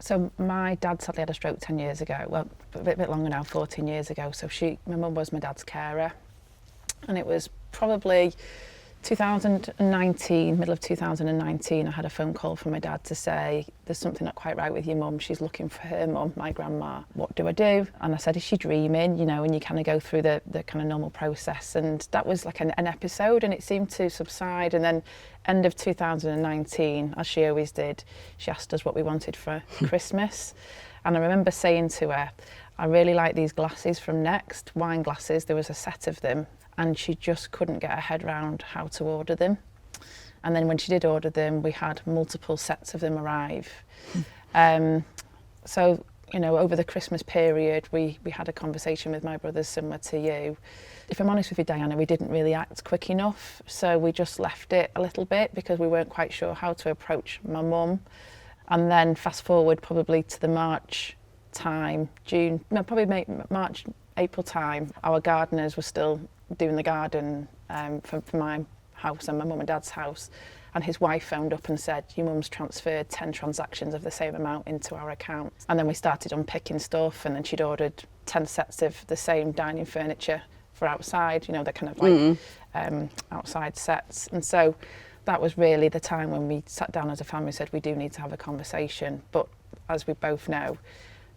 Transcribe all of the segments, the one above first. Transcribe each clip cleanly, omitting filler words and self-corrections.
So my dad sadly had a stroke 10 years ago, well, a bit longer now, 14 years ago. So my mum was my dad's carer. And it was probably 2019, middle of 2019, I had a phone call from my dad to say, there's something not quite right with your mum. She's looking for her mum, my grandma. What do I do? And I said, is she dreaming? You know, and you kind of go through the kind of normal process. And that was like an episode, and it seemed to subside. And then end of 2019, as she always did, she asked us what we wanted for Christmas. And I remember saying to her, I really like these glasses from Next, wine glasses. There was a set of them. And she just couldn't get her head around how to order them. And then when she did order them, we had multiple sets of them arrive. So, you know, over the Christmas period, we had a conversation with my brothers similar to you. If I'm honest with you, Diana, we didn't really act quick enough. So we just left it a little bit because we weren't quite sure how to approach my mum. And then fast forward probably to the March time, March, April time, our gardeners were still doing the garden for my house and my mum and dad's house, and his wife phoned up and said, your mum's transferred 10 transactions of the same amount into our account. And then we started unpicking stuff, and then she'd ordered 10 sets of the same dining furniture for outside, you know, the kind of like outside sets. And so that was really the time when we sat down as a family and said, we do need to have a conversation. But as we both know,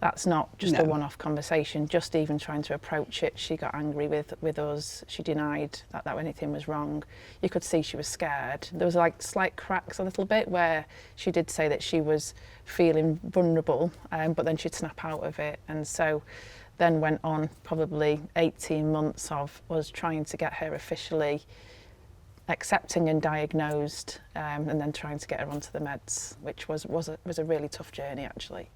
that's not just a one-off conversation. Just even trying to approach it, she got angry with us. She denied that anything was wrong. You could see she was scared. There was like slight cracks a little bit where she did say that she was feeling vulnerable, but then she'd snap out of it. And so then went on probably 18 months of us trying to get her officially accepting and diagnosed, and then trying to get her onto the meds, which was a really tough journey actually.